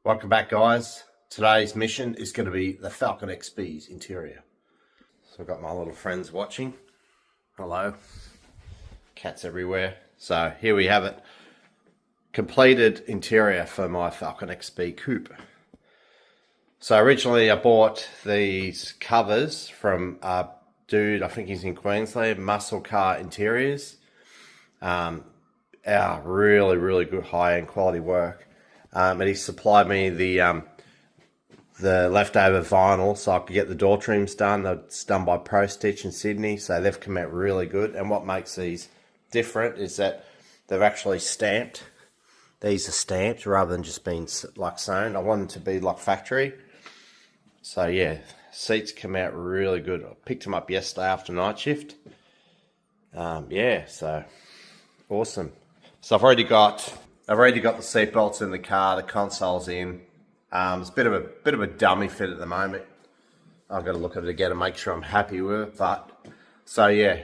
Welcome back, guys. Today's mission is going to be the Falcon XB's interior. So I've got my little friends watching. Hello. Cats everywhere. So here we have it. Completed interior for my Falcon XB coupe. So originally I bought these covers from a dude, I think he's in Queensland, Muscle Car Interiors. Really good high-end quality work. And he supplied me the leftover vinyl so I could get the door trims done. It's done by Pro Stitch in Sydney, so they've come out really good. And what makes these different is that they've actually stamped. These are stamped rather than just being like sewn. I want them to be like factory. So yeah, seats come out really good. I picked them up yesterday after night shift. Yeah, so awesome. So I've already got the seat belts in the car. The console's in. It's a bit of a dummy fit at the moment. I've got to look at it again and make sure I'm happy with it. But so yeah,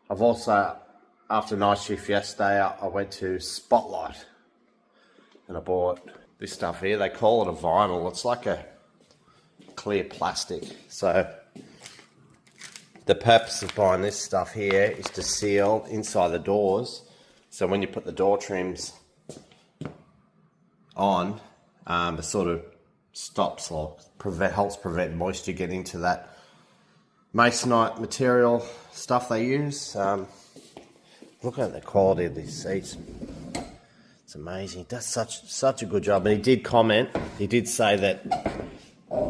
I've also, after night shift yesterday, I went to Spotlight and I bought this stuff here. They call it a vinyl. It's like a clear plastic. So the purpose of buying this stuff here is to seal inside the doors. So when you put the door trims on, it sort of stops or helps prevent moisture getting into that masonite material stuff they use. Look at the quality of these seats. It's amazing. He does such a good job. And he did comment, he did say that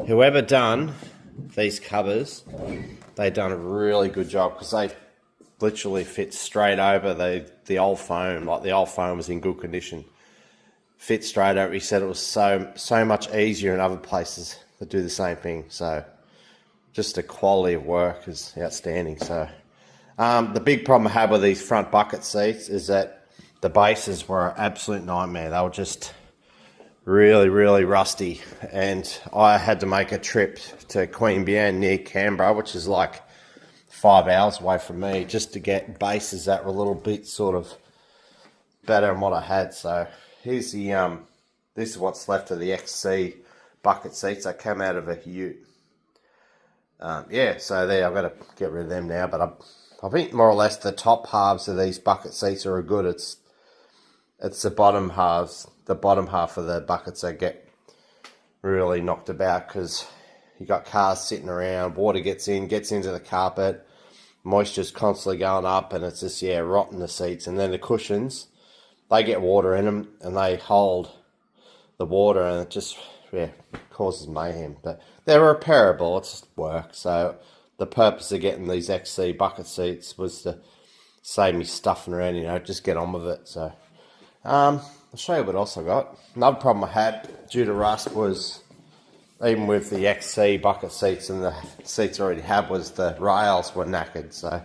whoever done these covers, they done a really good job because they literally fit straight over the old foam. Like the old foam was in good condition. Fit straight over. He said it was so much easier in other places to do the same thing. So just the quality of work is outstanding. So the big problem I had with these front bucket seats is that the bases were an absolute nightmare. They were just really rusty, and I had to make a trip to Queanbeyan near Canberra, which is like 5 hours away from me, just to get bases that were a little bit sort of better than what I had. So here's the this is what's left of the XC bucket seats that came out of a ute. Yeah, so there, I've got to get rid of them now, but I think more or less the top halves of these bucket seats are good. It's the bottom halves, the bottom half of the buckets that get really knocked about because you got cars sitting around, water gets into the carpet, moisture's constantly going up, and it's just, yeah, rotting the seats. And then the cushions, they get water in them and they hold the water, and it just, yeah, causes mayhem. But they're repairable, it's just work. So the purpose of getting these XC bucket seats was to save me stuffing around, you know, just get on with it. So I'll show you what else I got. Another problem I had due to rust was, even with the XC bucket seats and the seats I already had, was the rails were knackered. So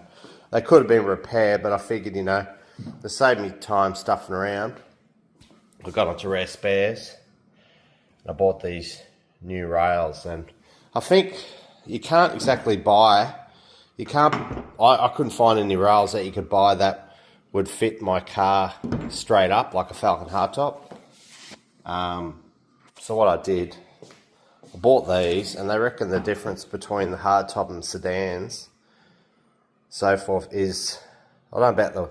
they could have been repaired, but I figured, you know, to save me time stuffing around, I got onto Rare Spares. I bought these new rails, and I think you can't exactly buy, I couldn't find any rails that you could buy that would fit my car straight up like a Falcon Hardtop. So what I did, I bought these, and they reckon the difference between the hardtop and sedans, so forth, is, I don't know about the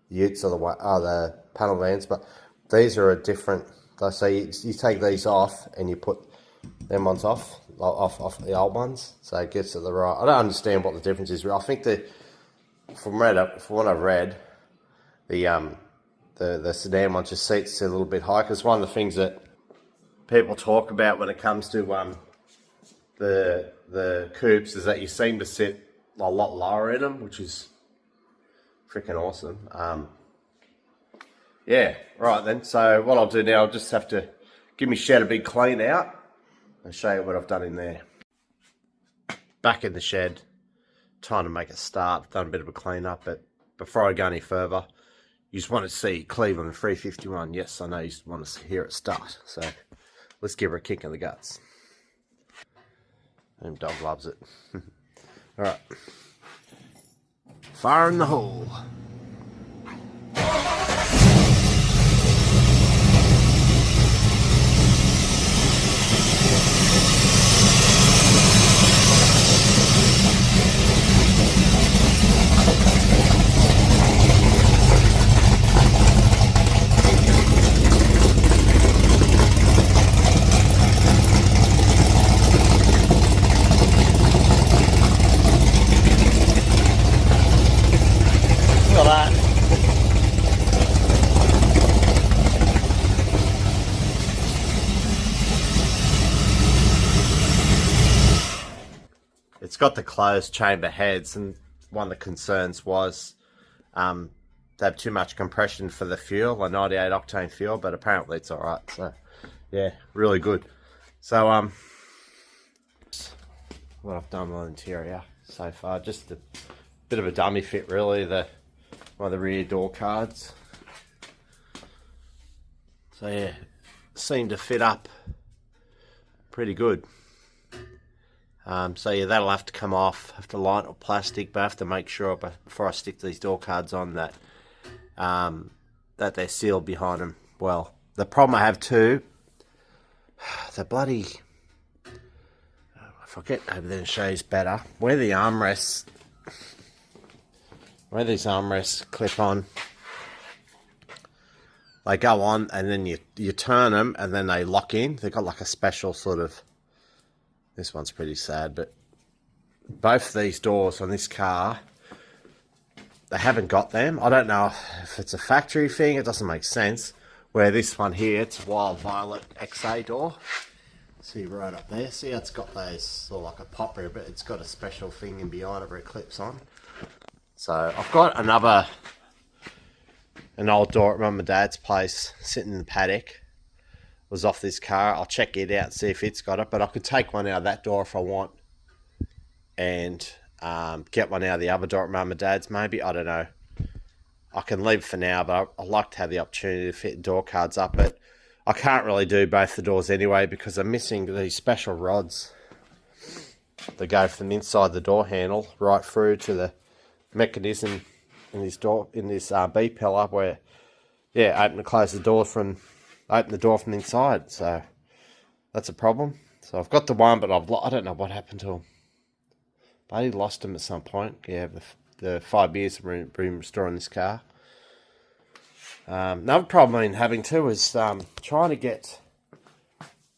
utes or the panel vans, but these are a different. So you take these off and you put them ones off the old ones, so it gets to the right. I don't understand what the difference is. I think from what I've read, the sedan ones just seats a little bit high, because one of the things that people talk about when it comes to the coupes is that you seem to sit a lot lower in them, which is freaking awesome. Yeah, right then. So what I'll do now, I'll just have to give me shed a big clean out and show you what I've done in there. Back in the shed, time to make a start. Done a bit of a clean up, but before I go any further, you just want to see Cleveland 351. Yes, I know you just want to hear it start. So let's give her a kick in the guts. And dog loves it. All right. Fire in the hole. it's got the closed chamber heads, and one of the concerns was they have too much compression for the fuel, a 98 octane fuel, but apparently it's alright. So yeah, really good. So what I've done on the interior so far, just a bit of a dummy fit really, one of the rear door cards. So yeah, seemed to fit up pretty good. So yeah, that'll have to come off, have to line it with plastic, but I have to make sure before I stick these door cards on that that they're sealed behind them well. The problem I have too, the bloody, if I get over there and show you better, where these armrests clip on, they go on and then you turn them and then they lock in. They've got like a special sort of, this one's pretty sad, but both these doors on this car, they haven't got them. I don't know if it's a factory thing, it doesn't make sense. Where this one here, it's a wild violet XA door. See right up there, see how it's got those sort of like a pop here, but it's got a special thing in behind it where it clips on. So I've got an old door at Mum and Dad's place sitting in the paddock. Was off this car. I'll check it out and see if it's got it, but I could take one out of that door if I want and get one out of the other door at Mum and Dad's maybe. I don't know. I can leave for now, but I'd like to have the opportunity to fit door cards up, but I can't really do both the doors anyway because I'm missing these special rods that go from inside the door handle right through to the mechanism in this door, in this B pillar where, yeah, open and close the door from the inside. So that's a problem. So I've got the one, but I don't know what happened to them. Buddy lost them at some point. Yeah, the 5 years of been restoring this car. Another problem I've been having too is trying to get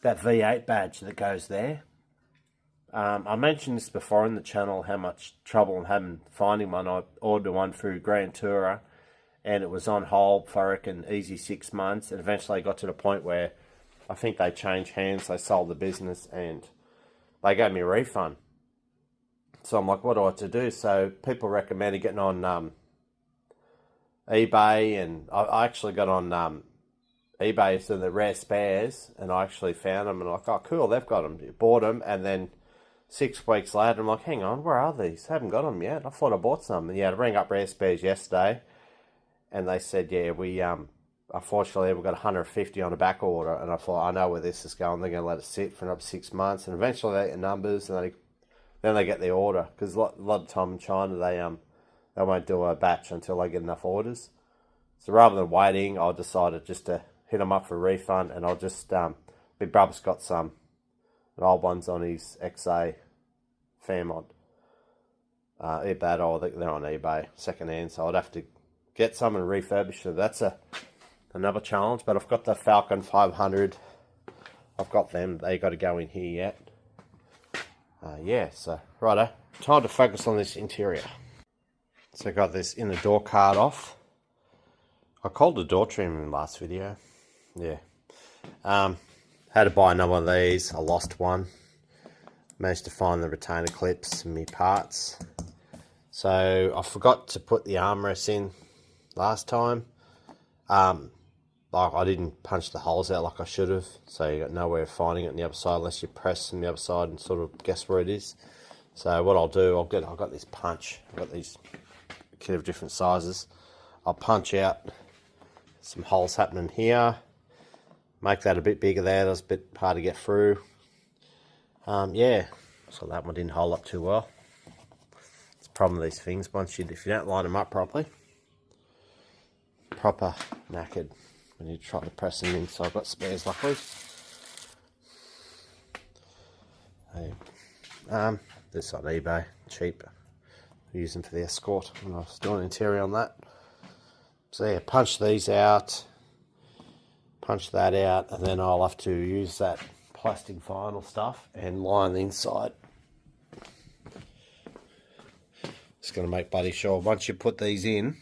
that V8 badge that goes there. I mentioned this before in the channel, how much trouble I'm having finding one. I ordered one through Grand Tourer and it was on hold for, I reckon, easy 6 months, and eventually got to the point where I think they changed hands, they sold the business and they gave me a refund. So I'm like, what do I have to do? So people recommended getting on eBay, and I actually got on eBay, so the rare spares, and I actually found them, and I'm like, oh cool, they've got them. Bought them, and then 6 weeks later, I'm like, hang on, where are these? I haven't got them yet. I thought I bought some. And yeah, I rang up Rare Spares yesterday, and they said, yeah, we unfortunately we've got 150 on a back order. And I thought, I know where this is going. They're going to let it sit for another 6 months, and eventually they get numbers, and then they get the order. Because a lot of the time in China, they won't do a batch until they get enough orders. So rather than waiting, I decided just to hit them up for a refund, and I'll just, my brother's got some old ones on his XA Fairmont. They're on eBay, second hand, so I'd have to get some and refurbish them. That's another challenge, but I've got the Falcon 500. I've got them, they got to go in here yet. Yeah, so righto, time to focus on this interior. So I got this inner door card off. I called the door trim in the last video. Yeah. Had to buy another one of these. I lost one. Managed to find the retainer clips and my parts. So I forgot to put the armrests in last time. Like I didn't punch the holes out like I should have. So you got no way of finding it on the other side unless you press on the other side and sort of guess where it is. So what I'll do, I've got this punch. I've got these kit of different sizes. I'll punch out some holes happening here. Make that a bit bigger there. That's a bit hard to get through. Yeah, so that one didn't hold up too well. It's the problem with these things. If you don't line them up properly, proper knackered when you try to press them in. So I've got spares, luckily. This on eBay, cheap. I use them for the Escort when I was doing interior on that. So yeah, punch these out. Punch that out, and then I'll have to use that plastic vinyl stuff and line the inside. Just going to make bloody sure once you put these in,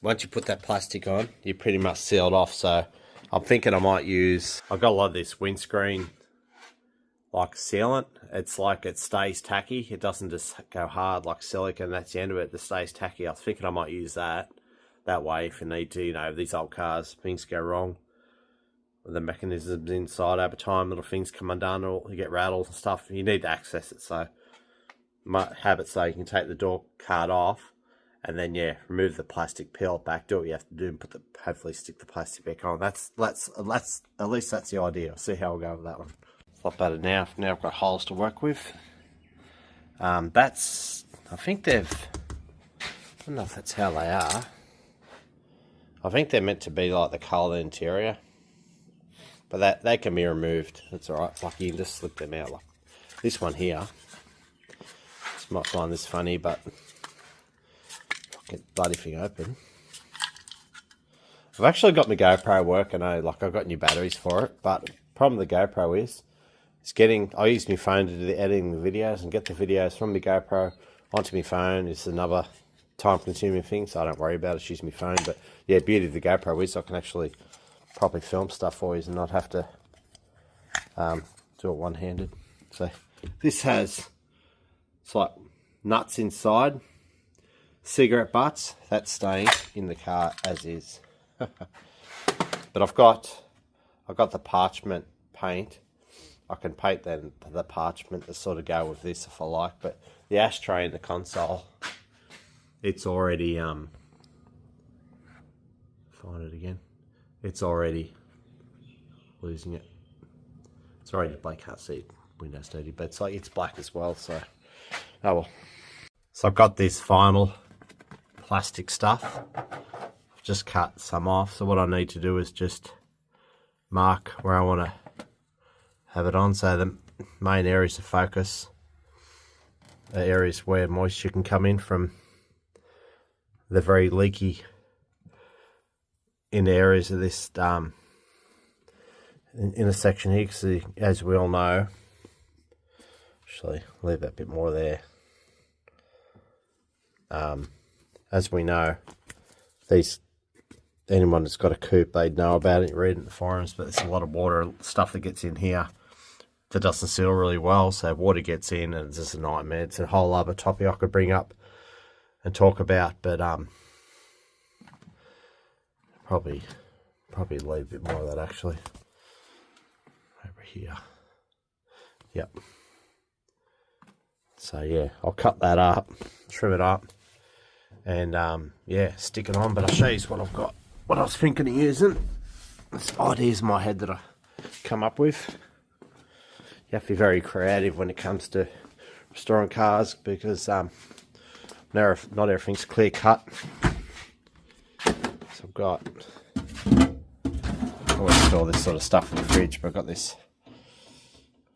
once you put that plastic on, you're pretty much sealed off. So I'm thinking I might use, I've got a lot of this windscreen like sealant. It's like it stays tacky. It doesn't just go hard like silica and that's the end of it. It stays tacky. I was thinking I might use that. That way, if you need to, you know, these old cars, things go wrong. The mechanisms inside over time, little things come undone or you get rattled and stuff. You need to access it. So, might have it so you can take the door card off and then, yeah, remove the plastic, peel it back, do what you have to do and put the, hopefully stick the plastic back on. That's at least that's the idea. I'll see how I'll go with that one. It's a lot better now. Now I've got holes to work with. That's, I think they've, I don't know if that's how they are. I think they're meant to be like the colour interior. But that they can be removed. That's alright. Like you can just slip them out like this one here. You might find this funny, but I'll get the bloody thing open. I've actually got my GoPro working, like I've got new batteries for it, but the problem with the GoPro is it's getting, I use my phone to do the editing the videos and get the videos from my GoPro onto my phone. It's another time consuming thing, so I don't worry about it, use my phone. But yeah, beauty of the GoPro is I can actually properly film stuff for you and not have to do it one-handed. So this has, it's like nuts inside, cigarette butts, that's staying in the car as is. But I've got the parchment paint. I can paint then the parchment to sort of go with this if I like, but the ashtray in the console, it's already find it again. It's already losing it. It's already black, can't see it, Windows 30, but it's like it's black as well, so oh well. So I've got this final plastic stuff. I've just cut some off, so what I need to do is just mark where I want to have it on, so the main areas of focus are areas where moisture can come in from the very leaky in areas of this intersection here, because as we all know, actually leave that bit more there. As we know, anyone that's got a coupe, they'd know about it, you read it in the forums, but there's a lot of water stuff that gets in here that doesn't seal really well, so water gets in and it's just a nightmare. It's a whole other topic I could bring up and talk about, but probably leave a bit more of that actually over here. Yep. So yeah, I'll cut that up, trim it up, and yeah, stick it on. But I'll show you what I've got, what I was thinking of using. There's ideas in my head that I come up with. You have to be very creative when it comes to restoring cars, because not everything's clear cut. So I've got, I always store this sort of stuff in the fridge, but I've got this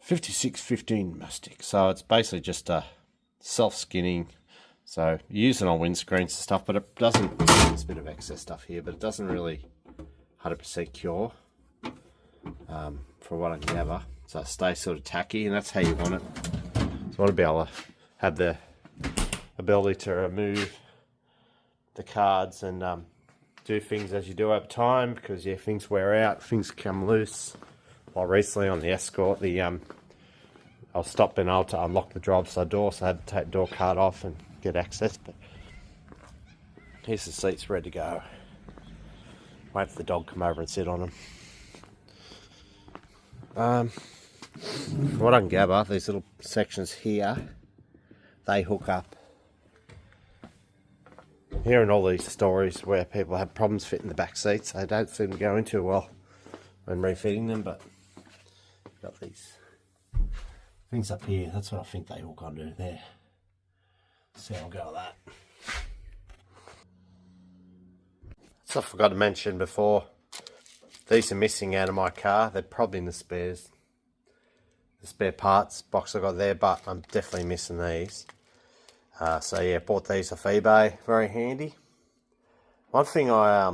5615 mastic. So it's basically just a self-skinning. So you use it on windscreens and stuff, but it doesn't, there's a bit of excess stuff here, but it doesn't really 100% cure for what I can gather. So it stays sort of tacky, and that's how you want it. So I want to be able to have the ability to remove the cards and do things as you do over time, because yeah, things wear out, things come loose. Like recently on the Escort, I was stopped being able to unlock the driver's side door, so I had to take the door card off and get access. But here's the seats ready to go. Wait for the dog to come over and sit on them. From what I can gather, these little sections here, they hook up. Hearing all these stories where people have problems fitting the back seats, they don't seem to go into well when refitting them, but got these things up here. That's what I think they hook onto there. So I'll go with that. So I forgot to mention before, these are missing out of my car. They're probably in the spare parts box I got there, but I'm definitely missing these. So yeah, bought these off eBay. Very handy. One thing I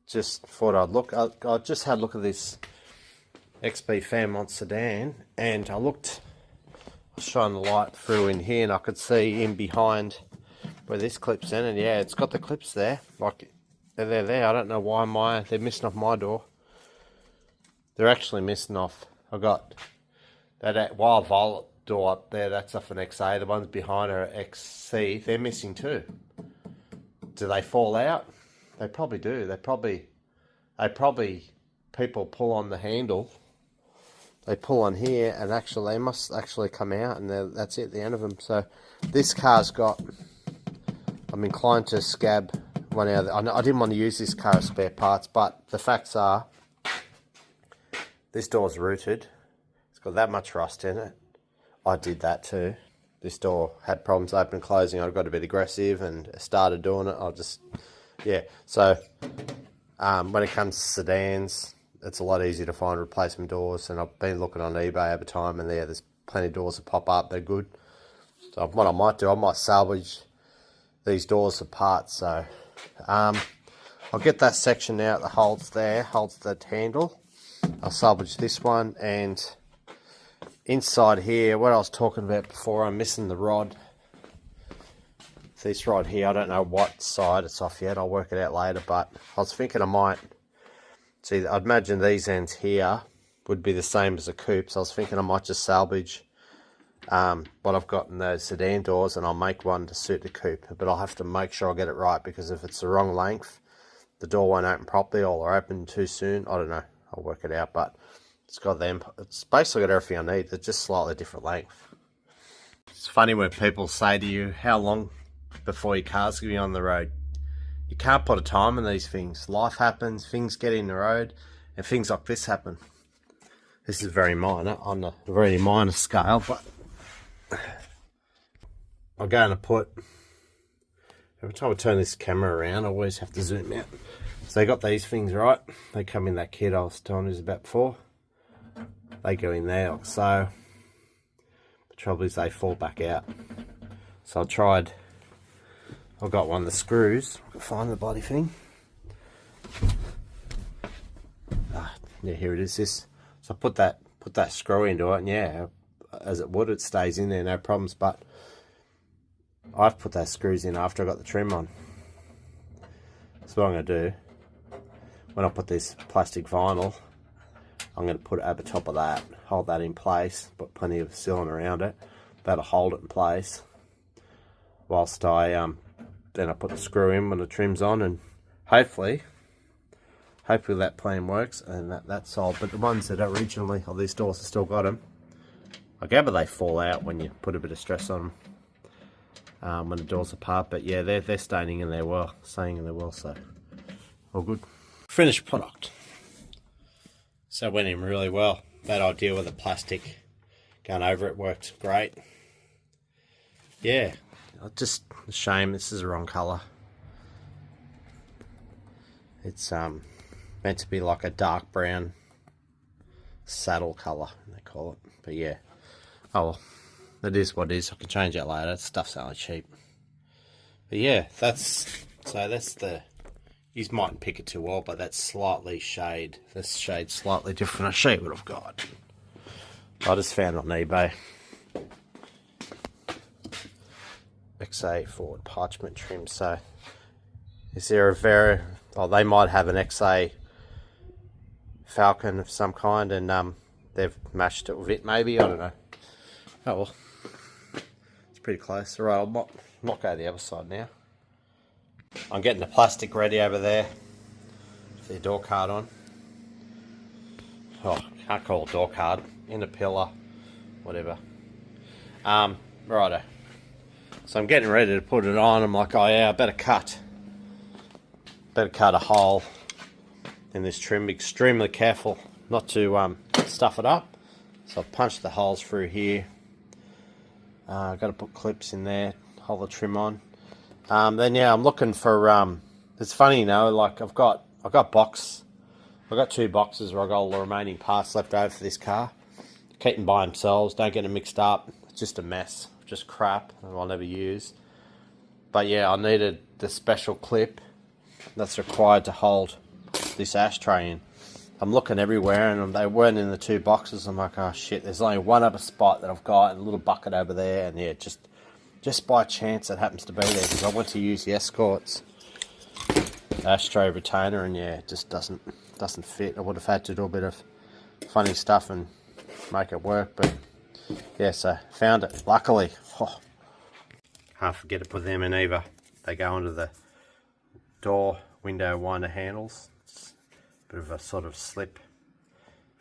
just thought I'd look. I just had a look at this XB Fairmont sedan, and I was shining the light through in here, and I could see in behind where this clips in, and yeah, it's got the clips there. Like they're there. I don't know why they're missing off my door. They're actually missing off. I got That Wild Violet door up there, that's off an XA. The ones behind are XC. They're missing too. Do they fall out? They probably do. They probably people pull on the handle. They pull on here, and actually they must actually come out, and that's it, the end of them. So this car's got. I'm inclined to scab one out. I didn't want to use this car as spare parts, but the facts are, this door's rooted. It's got that much rust in it. I did that too. This door had problems opening and closing. I got a bit aggressive and started doing it. Yeah. So when it comes to sedans, it's a lot easier to find replacement doors. And I've been looking on eBay over time, and there's plenty of doors that pop up. They're good. So what I might do, I might salvage these doors apart. So I'll get that section out that holds that handle. I'll salvage this one, and inside here, what I was talking about before, I'm missing the rod. This rod here, I don't know what side it's off yet. I'll work it out later, but I was thinking I might, see, I'd imagine these ends here would be the same as the coupe, so I was thinking I might just salvage what I've got in those sedan doors, and I'll make one to suit the coupe, but I'll have to make sure I get it right, because if it's the wrong length, the door won't open properly, or open too soon. I don't know. I'll work it out, but it's got them. It's basically got everything I need. They're just slightly different length. It's funny when people say to you, how long before your car's going to be on the road? You can't put a time in these things. Life happens, things get in the road, and things like this happen. This is very minor, on a very minor scale, but I'm going to put, every time I turn this camera around, I always have to zoom out. So they got these things right. They come in that kit I was telling you about before. They go in there like so. The trouble is they fall back out. So I've got one of the screws. I can find the bloody thing. Yeah, here it is. This. So I put that screw into it, and yeah, as it would, it stays in there, no problems. But I've put those screws in after I got the trim on. So what I'm going to do, when I put this plastic vinyl, I'm going to put it over top of that, hold that in place, put plenty of sealant around it. That'll hold it in place. Whilst then I put the screw in when the trim's on, and hopefully that plan works, and that's solved. But the ones that originally, these doors have still got them. I gather they fall out when you put a bit of stress on them when the doors are apart. But yeah, they're staying in there well, so all good. Finished product. So it went in really well. That idea with the plastic going over it worked great. Yeah, just a shame this is the wrong colour. It's meant to be like a dark brown saddle colour, they call it. But yeah, oh well, it is what it is. I can change that later. That stuff's only cheap. But yeah, that's the. You mightn't pick it too well, but that's slightly shade. This shade's slightly different. I'll show you what I've got. I just found it on eBay. XA forward parchment trim. So is there a they might have an XA Falcon of some kind, and they've matched it with it maybe, I don't know. Oh well, it's pretty close. Alright, I'll not go to the other side now. I'm getting the plastic ready over there for the door card on. Oh, can't call it door card. In a pillar, whatever. Righto. So I'm getting ready to put it on. I'm like, oh yeah, I better cut a hole in this trim. Extremely careful not to stuff it up. So I've punched the holes through here. I've got to put clips in there, hold the trim on. Then yeah, I'm looking for. It's funny, you know, like I've got two boxes where I got all the remaining parts left over for this car. Keep them by themselves. Don't get them mixed up. It's just a mess, just crap that I'll never use. But yeah, I needed the special clip that's required to hold this ashtray in. I'm looking everywhere, and they weren't in the two boxes. I'm like, oh shit, there's only one other spot that I've got, and a little bucket over there, and yeah, just by chance it happens to be there, because I went to use the Escort's ashtray retainer, and yeah, it just doesn't fit. I would have had to do a bit of funny stuff and make it work, but yeah, so found it, luckily. Oh, can't forget to put them in either. They go under the door window winder handles. It's a bit of a sort of slip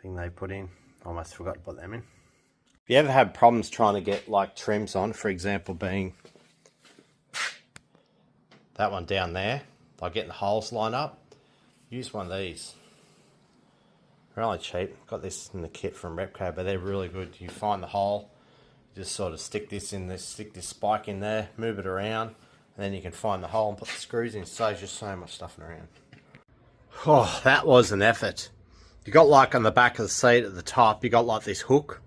thing they put in. Almost forgot to put them in. If you ever have problems trying to get like trims on, for example being that one down there, by getting the holes lined up, use one of these. They're only cheap. Got this in the kit from Repco, but they're really good. You find the hole, you just sort of stick this spike in there, move it around, and then you can find the hole and put the screws in. It saves you so much stuffing around. Oh, that was an effort. You got like on the back of the seat at the top, you got like this hook.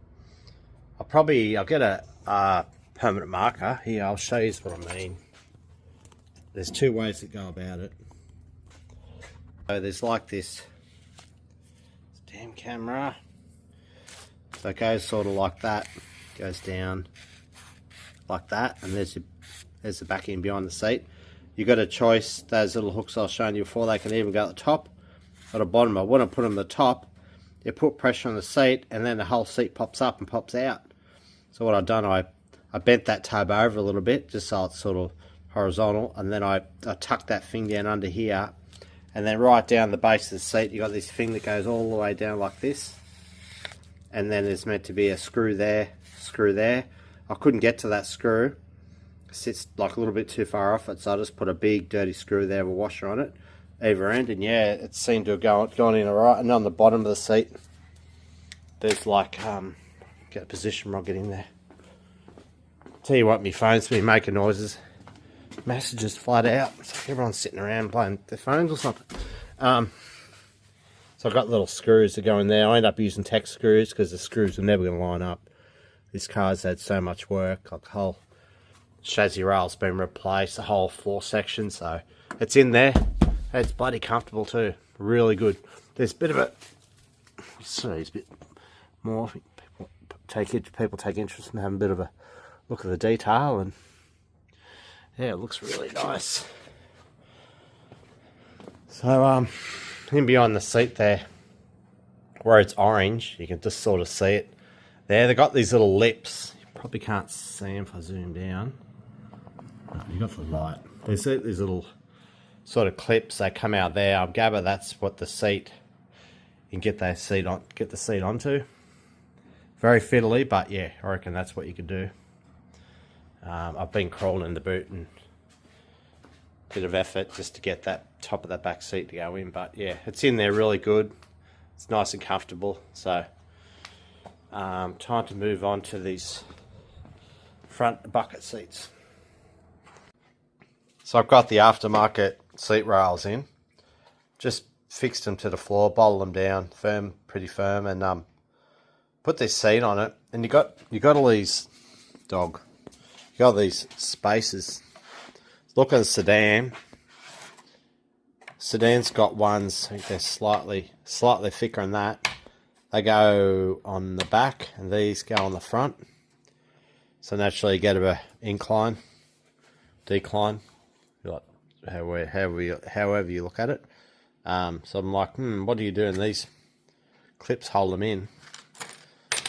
I'll get a permanent marker. Here, I'll show you what I mean. There's two ways to go about it. So there's like this damn camera. So it goes sort of like that. Goes down like that, and there's the back end behind the seat. You got a choice. Those little hooks I was showing you before, they can even go at the top or the bottom. I want to put them at the top. You put pressure on the seat, and then the whole seat pops up and pops out. So what I've done, I bent that tub over a little bit, just so it's sort of horizontal, and then I tucked that thing down under here, and then right down the base of the seat, you got this thing that goes all the way down like this, and then there's meant to be a screw there, screw there. I couldn't get to that screw. It sits like a little bit too far off it, so I just put a big dirty screw there with a washer on it, either end, and yeah, it seemed to have gone in alright. And on the bottom of the seat, there's like, get a position where I'll get in there. Tell you what, my phone's been making noises. Messages flat out. It's like everyone's sitting around playing their phones or something. So I've got little screws that go in there. I end up using Tex screws because the screws are never going to line up. This car's had so much work. Like the whole chassis rail's been replaced, the whole floor section. So it's in there. It's bloody comfortable too. Really good. There's a bit of a... So it's a bit more... People take interest in having a bit of a look at the detail, and yeah, it looks really nice. So in behind the seat there, where it's orange, you can just sort of see it there. They've got these little lips. You probably can't see them if I zoom down. Oh, you got the light. There's these little sort of clips that come out there. I gather that's what the seat, you can get the seat onto. Very fiddly, but yeah, I reckon that's what you could do. I've been crawling in the boot and a bit of effort just to get that top of that back seat to go in, but yeah, it's in there really good. It's nice and comfortable. So time to move on to these front bucket seats. So I've got the aftermarket seat rails in, just fixed them to the floor, bolted them down firm, pretty firm, and put this seat on it, and you got all these you got these spaces. Look at the sedan. Sedan's got ones, I think they're slightly thicker than that. They go on the back, and these go on the front. So naturally you get a bit of incline, decline, however you look at it. So I'm like, what do you do? And these clips hold them in.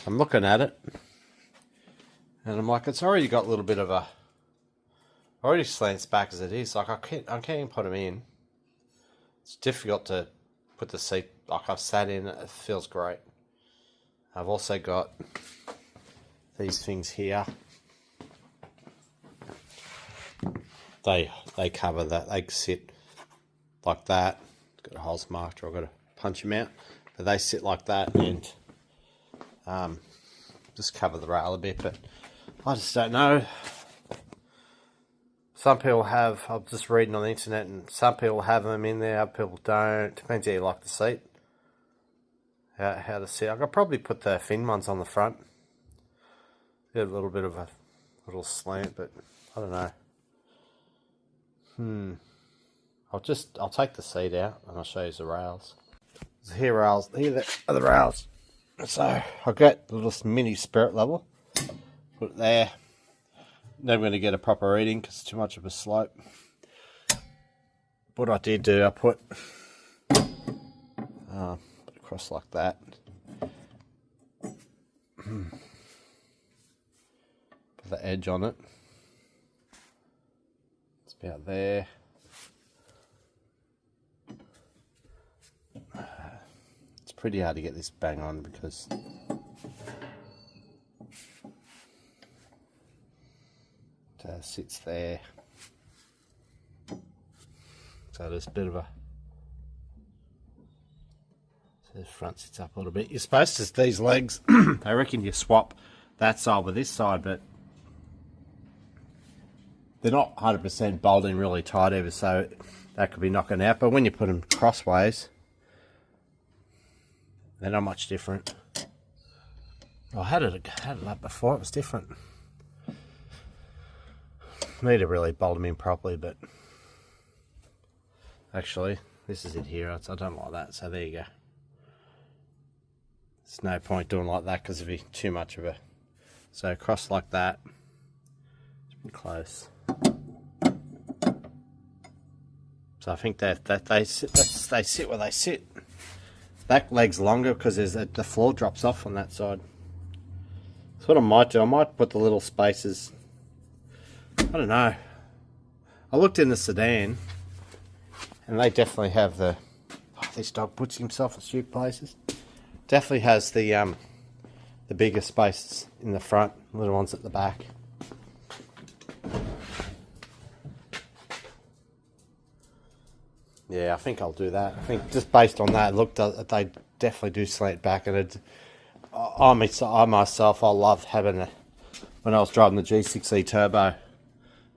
I'm looking at it, and I'm like, it's already got a little bit of a, already slants back as it is. Like I can't even put them in. It's difficult to put the seat, like I've sat in it, it feels great. I've also got these things here. They cover that, they sit like that. Got a holes marked, or I've got to punch them out. But they sit like that, and just cover the rail a bit, but I just don't know. Some people have, I'm just reading on the internet, and some people have them in there, other people don't. Depends how you like the seat, how to sit. I could probably put the fin ones on the front. Get a little bit of a little slant, but I don't know. I'll take the seat out and I'll show you the rails. Here are the rails. So I've got a little mini spirit level. Put it there. Never going to get a proper reading because it's too much of a slope. What I did do, I put across like that. the edge on it. It's about there. It's pretty hard to get this bang on because it sits there. So there's a bit of a, so the front sits up a little bit. You're supposed to, these legs, I reckon you swap that side with this side, but they're not 100% bolting really tight either, so that could be knocking out. But when you put them crossways, they're not much different. I had it up before, it was different. Need to really bolt them in properly, but actually, this is it here. I don't like that, so there you go. There's no point doing like that because it'd be too much of a... So cross like that. It's pretty close. So I think that they sit where they sit. That leg's longer because the floor drops off on that side. That's what I might do. I might put the little spaces. I don't know. I looked in the sedan, and they definitely have the... Oh, this dog puts himself in stupid places. Definitely has the bigger spaces in the front, little ones at the back. Yeah, I think I'll do that. I think just based on that, look, they definitely do slant back, and I myself, I love having when I was driving the G6E Turbo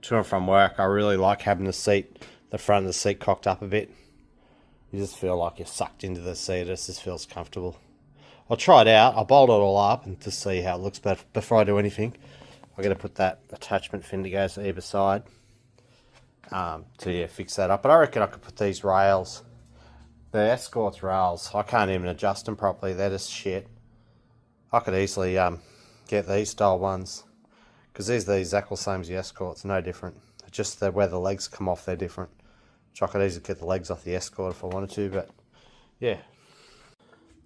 to and from work, I really like having the front of the seat cocked up a bit. You just feel like you're sucked into the seat. It just feels comfortable. I'll try it out. I'll bolt it all up and to see how it looks. But before I do anything, I'm going to put that attachment fin that goes to either side to fix that up. But I reckon I could put these rails, the Escort's rails, I can't even adjust them properly. They're just shit. I could easily get these style ones, because these are the exactly the same as the Escort's, no different. Just where the legs come off, they're different. Which I could easily get the legs off the Escort if I wanted to, but yeah.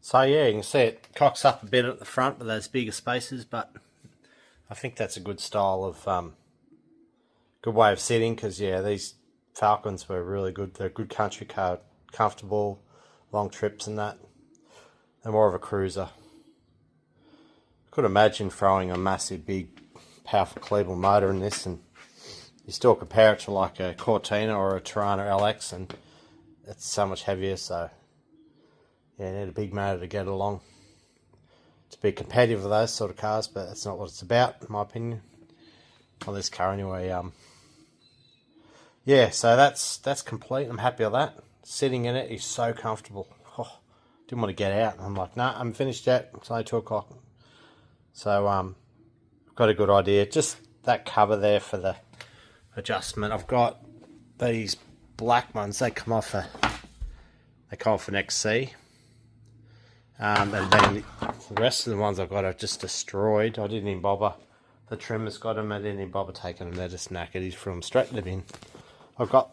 So yeah, you can see it cocks up a bit at the front with those bigger spaces, but I think that's a good style of, good way of sitting, because yeah, these Falcons were really good. They're a good country car, comfortable, long trips and that. They're more of a cruiser. I could imagine throwing a massive, big, powerful Cleveland motor in this, and you still compare it to like a Cortina or a Tirana LX, and it's so much heavier, so yeah, you need a big motor to get along. To be competitive with those sort of cars, but that's not what it's about, in my opinion. On this car anyway. Yeah, so that's complete. I'm happy with that. Sitting in it is so comfortable. Oh, didn't want to get out. I'm like, nah, I'm finished yet. It's only 2 o'clock. So, I've got a good idea. Just that cover there for the adjustment. I've got these black ones. They come off an XC. And then the rest of the ones I've got are just destroyed. I didn't even bother. The trimmer's got them. I didn't even bother taking them. They're just knackered. He's threw them straight in the bin. I've got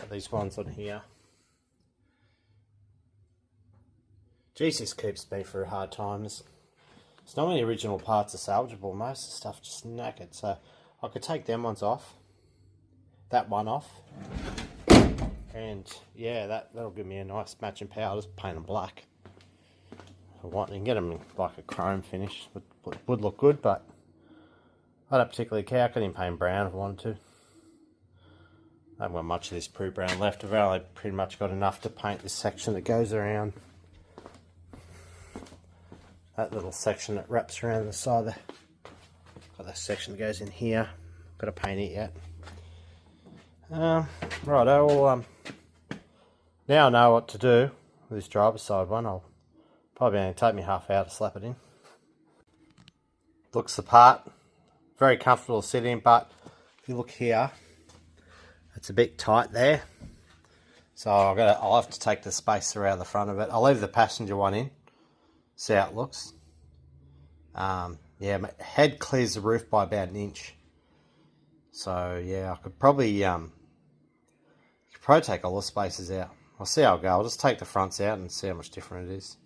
these ones on here. Jesus keeps me for a hard time. There's not many original parts are salvageable. Most of the stuff just knackered. So I could take them ones off. That one off. And yeah, that'll give me a nice matching power. I'll just paint them black. If I want, you can get them in like a chrome finish. Would look good, but I don't particularly care. I could even paint them brown if I wanted to. I haven't got much of this pre-brown left. I've only pretty much got enough to paint this section that goes around. That little section that wraps around the side of got that section that goes in here. Got to paint it yet. Right, now I know what to do with this driver's side one. I'll probably only take me half hour to slap it in. Looks the part, very comfortable to sit in, but if you look here, it's a bit tight there. So I'll have to take the space around the front of it. I'll leave the passenger one in, see how it looks. Yeah, my head clears the roof by about an inch. So yeah, I could probably take all the spaces out. I'll see how I go. I'll just take the fronts out and see how much different it is.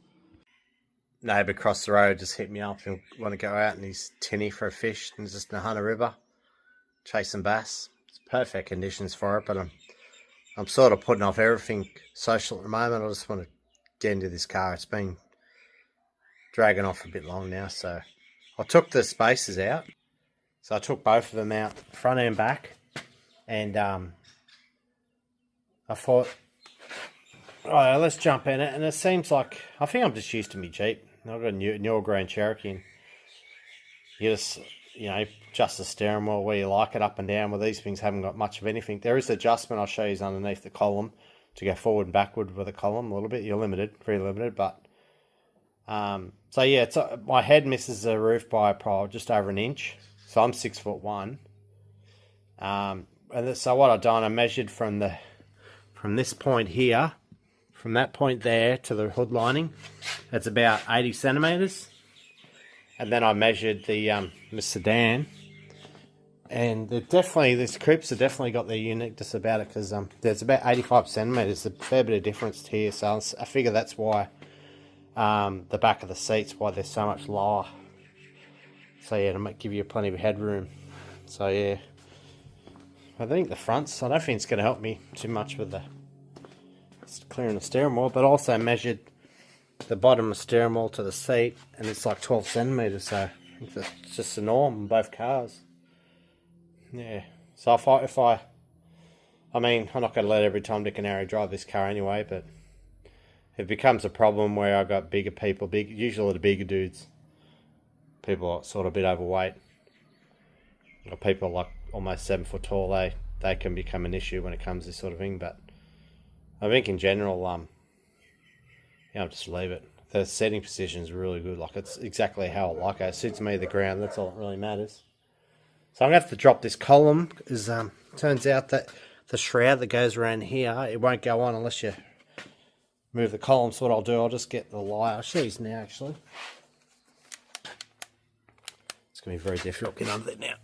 neighbour across the road just hit me up and want to go out, and he's tinny for a fish and just in the Hunter River chasing bass. It's perfect conditions for it, but I'm sort of putting off everything social at the moment. I just want to get into this car. It's been dragging off a bit long now, so I took the spacers out. So I took both of them out, front and back, and I thought, oh, let's jump in it. And it seems like, I think I'm just used to me Jeep. I've got a new Grand Cherokee, and you just, adjust the steering wheel where you like it, up and down. Well, these things haven't got much of anything. There is adjustment I'll show you underneath the column to go forward and backward with the column a little bit. You're limited, very limited, but so yeah, my head misses the roof by probably just over an inch. So I'm 6'1". And so what I've done, I measured from this point here, from that point there to the hood lining, it's about 80 centimeters. And then I measured the sedan, and these crips have definitely got their uniqueness about it, because there's about 85 centimeters, a fair bit of difference here. So I figure that's why the back of the seats, why they're so much lower. So yeah, to give you plenty of headroom. So yeah, I think the fronts, I don't think it's going to help me too much with clearing the steering wheel, but also measured the bottom of the steering wheel to the seat, and it's like 12 centimeters, so it's just the norm in both cars. Yeah, so I mean, I'm not going to let every Tom, Dick and Harry drive this car anyway, but if it becomes a problem where I got bigger people, usually the bigger dudes, people are sort of a bit overweight, or people like almost 7 foot tall, they can become an issue when it comes to this sort of thing. But I think in general, I'll just leave it. The setting position is really good. Like, it's exactly how I like it. It suits me, the ground. That's all that really matters. So I'm going to have to drop this column, because turns out that the shroud that goes around here, it won't go on unless you move the column. So what I'll do, I'll just get the light. I'll show you now, actually. It's going to be very difficult getting under there now.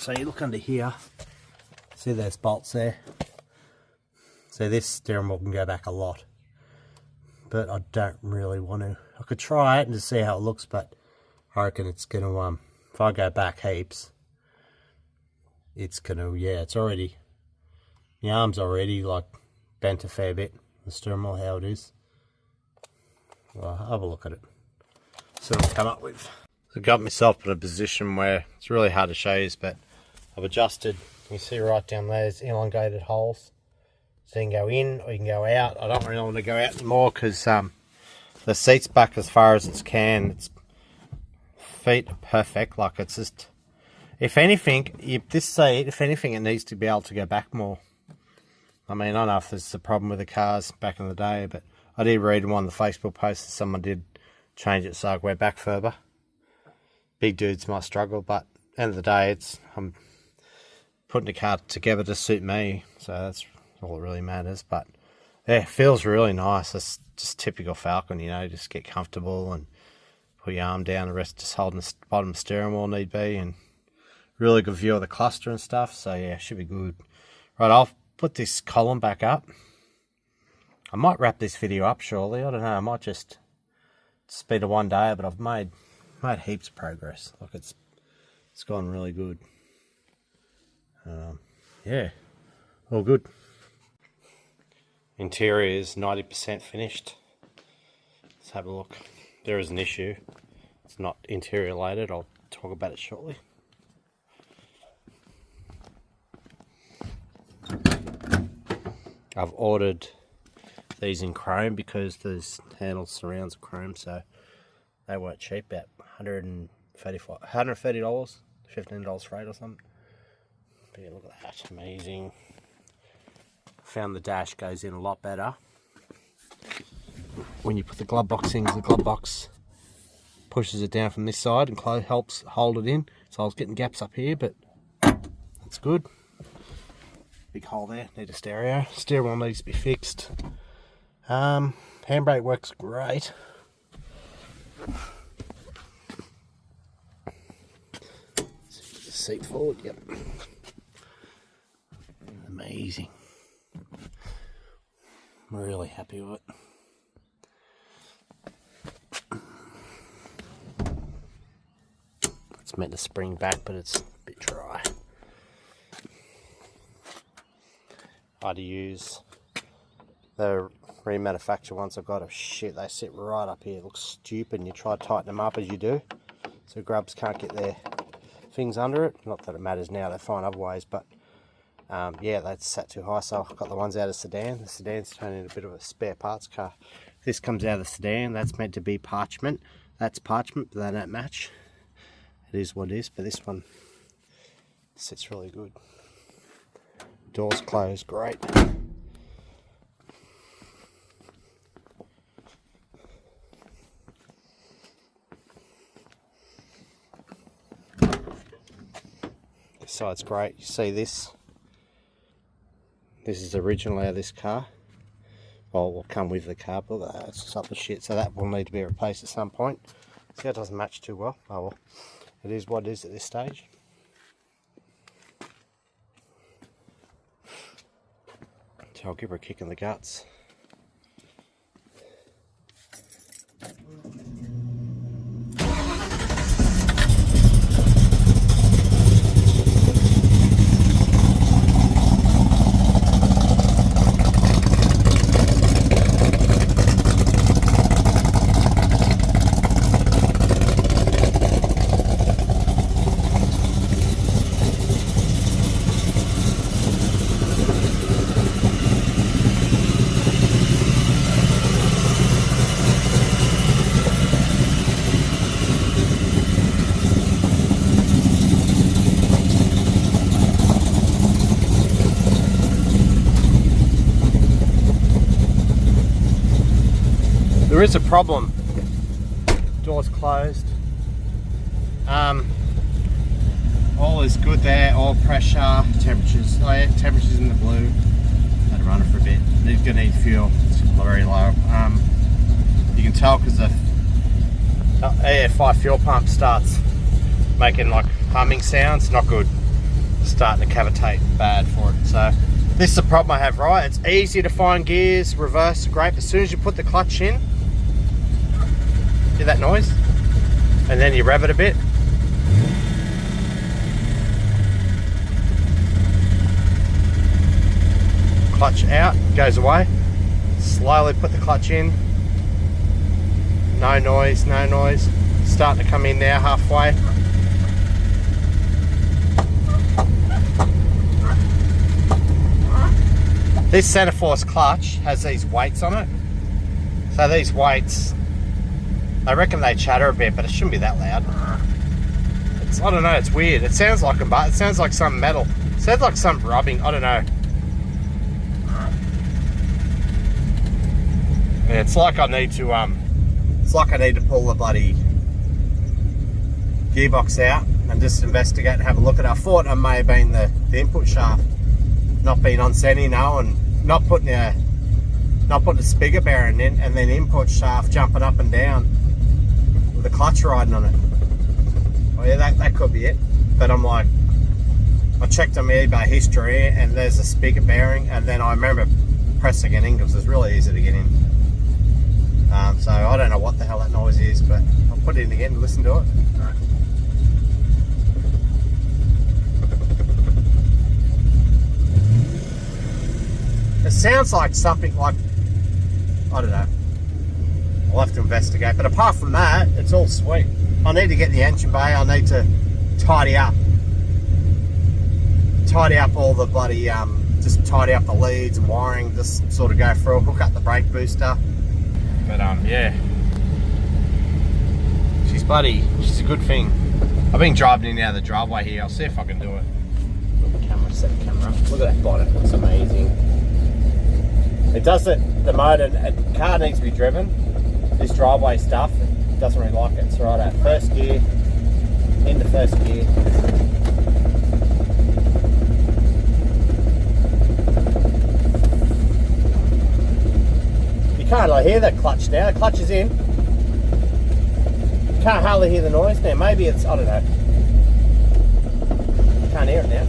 So you look under here. See those bolts there? So this steering wheel can go back a lot, but I don't really want to. I could try it and just see how it looks, but I reckon it's going to, if I go back heaps, it's going to, yeah, it's already, the arm's already like bent a fair bit, the steering wheel, how it is. Well, I'll have a look at it, see what I've come up with. I got myself in a position where it's really hard to show you, but I've adjusted, you see right down there, there's elongated holes. So you can go in or you can go out. I don't really want to go out anymore, because the seat's back as far as it can. Its feet are perfect. Like, it's just, if anything, this seat, if anything, it needs to be able to go back more. I mean, I don't know if this is a problem with the cars back in the day, but I did read in one of the Facebook posts that someone did change it so it went back further. Big dudes might struggle, but at the end of the day, I'm putting the car together to suit me, so that's all that really matters. But yeah, it feels really nice. It's just typical Falcon, just get comfortable and put your arm down, the rest just holding the bottom of the steering wheel need be, and really good view of the cluster and stuff. So yeah, should be good. Right, I'll put this column back up. I might wrap this video up shortly. I don't know, I might just speed of one day, but I've made heaps of progress. Like, it's gone really good. Yeah, all good. Interior is 90% finished. Let's have a look. There is an issue. It's not interior related. I'll talk about it shortly. I've ordered these in chrome because those handles surrounds are chrome, so they weren't cheap, about $130, $15 freight or something. But yeah, look at that, amazing. Found the dash goes in a lot better when you put the glove box in. The glove box pushes it down from this side and helps hold it in. So I was getting gaps up here, but that's good. Big hole there, need a stereo. Steering wheel needs to be fixed. Handbrake works great. Seat forward, yep. Amazing. I'm really happy with it. it's meant to spring back, but it's a bit dry. I had to use the remanufactured ones I've got. Oh shit, they sit right up here. It looks stupid, and you try to tighten them up as you do, so grubs can't get their things under it. Not that it matters now, they're fine otherwise, but yeah, that's sat too high, so I've got the ones out of sedan. The sedan's turned into a bit of a spare parts car. This comes out of the sedan. That's meant to be parchment. That's parchment, but they don't match. It is what it is, but this one sits really good. Doors closed, great. This side's great. You see this? This is original out of this car. Well, it will come with the car, but it's just other shit, so that will need to be replaced at some point. See, it doesn't match too well. Oh well, it is what it is at this stage. So I'll give her a kick in the guts. There is a problem. Door's closed. All is good there. Oil pressure, temperatures. Oh yeah, temperatures in the blue. Had to run it for a bit. It's gonna need fuel. It's very low. You can tell because the AF5 fuel pump starts making like humming sounds. Not good. Starting to cavitate. Bad for it. So this is the problem I have. Right, it's easy to find gears. Reverse, great. But as soon as you put the clutch in. Hear that noise? And then you rev it a bit. Clutch out, goes away. Slowly put the clutch in. No noise, no noise. Starting to come in now, halfway. This center force clutch has these weights on it. So these weights, I reckon they chatter a bit, but it shouldn't be that loud. It's, I don't know, it's weird. It sounds like a but it sounds like some metal. It sounds like some rubbing, I don't know. Yeah, it's like I need to pull the bloody gearbox out and just investigate and have a look at it. I thought it may have been the input shaft not being on center, you know, and not putting the spigot bearing in, and then input shaft jumping up and down with the clutch riding on it. Oh yeah, that could be it. But I'm like, I checked on my eBay history and there's a spigot bearing, and then I remember pressing it in because it's really easy to get in. So I don't know what the hell that noise is, but I'll put it in again and listen to it. It sounds like something like, I don't know, I'll have to investigate, but apart from that, it's all sweet. I need to get the engine bay, I need to tidy up all the bloody, just tidy up the leads and wiring, just sort of go through, hook up the brake booster. But yeah, she's a good thing. I've been driving in and out of the driveway here, I'll see if I can do it. Put the camera, set the camera up. Look at that bonnet, it's amazing. It doesn't, the motor, the car needs to be driven. This driveway stuff, it doesn't really like it. It's right at first gear, into first gear. You can't hardly hear that clutch now, the clutch is in. You can't hardly hear the noise now, maybe it's, I don't know. Can't hear it now.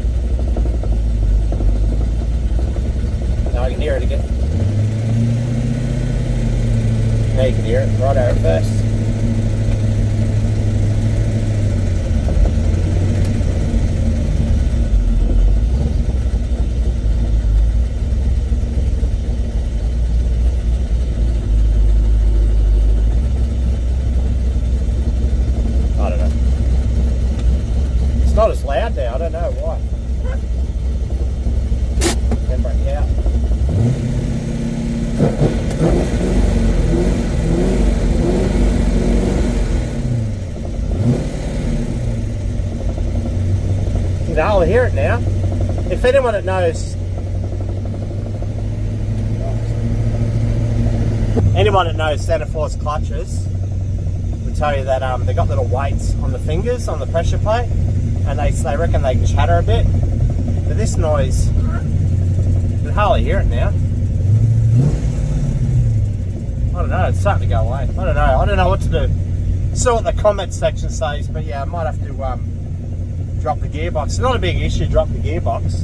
Now I can hear it again. Now you can hear it, right out first. can hardly hear it now. If anyone that knows, Center Force clutches would tell you that they got little weights on the fingers on the pressure plate, and they reckon they can chatter a bit. But this noise, you can hardly hear it now. I don't know, it's starting to go away. I don't know what to do. See what the comment section says, but yeah, I might have to drop the gearbox. It's not a big issue, drop the gearbox.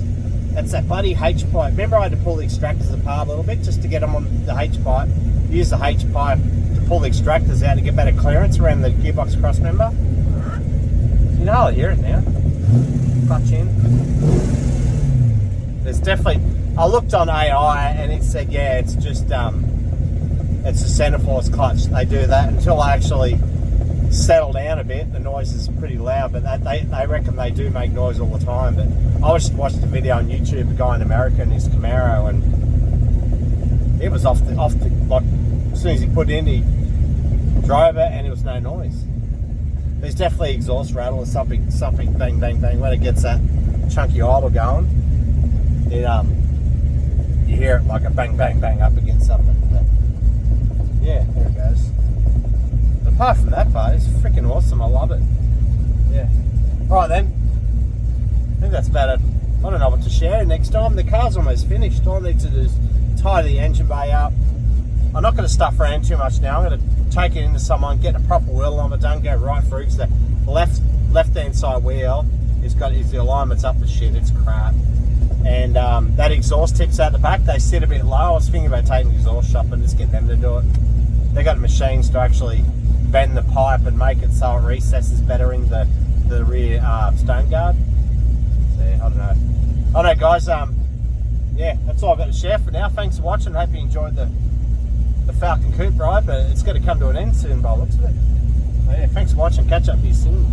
It's that bloody H-pipe. Remember I had to pull the extractors apart a little bit just to get them on the H-pipe. Use the H-pipe to pull the extractors out to get better clearance around the gearbox cross member. You can hardly hear it now. Clutch in. There's definitely, I looked on AI and it said, yeah, it's just, it's a Center Force clutch. They do that until I actually settle down a bit. The noise is pretty loud, but they reckon they do make noise all the time. But I just watched a video on YouTube, a guy in America in his Camaro, and it was off the like as soon as he put it in, he drove it and it was no noise. There's definitely exhaust rattle or something bang bang bang when it gets that chunky idle going. It you hear it like a bang bang bang up against something. But yeah, there it goes. But apart from that part, it's freaking awesome. I love it. Yeah. Alright then. I think that's about it. I don't know what to share next time. The car's almost finished. All I need to do is tidy the engine bay up. I'm not going to stuff around too much now. I'm going to take it into someone, get a proper wheel alignment done, go right through, because the left-hand side wheel the alignment's up the shit. It's crap. And that exhaust tips out the back, they sit a bit low. I was thinking about taking the exhaust shop and just getting them to do it. They got machines to actually bend the pipe and make it so it recesses better in the rear stone guard. So yeah, I don't know. Alright guys, yeah, that's all I've got to share for now. Thanks for watching. Hope you enjoyed the Falcon coupe ride, but it's going to come to an end soon by the looks of it. So yeah, thanks for watching. Catch up with you soon.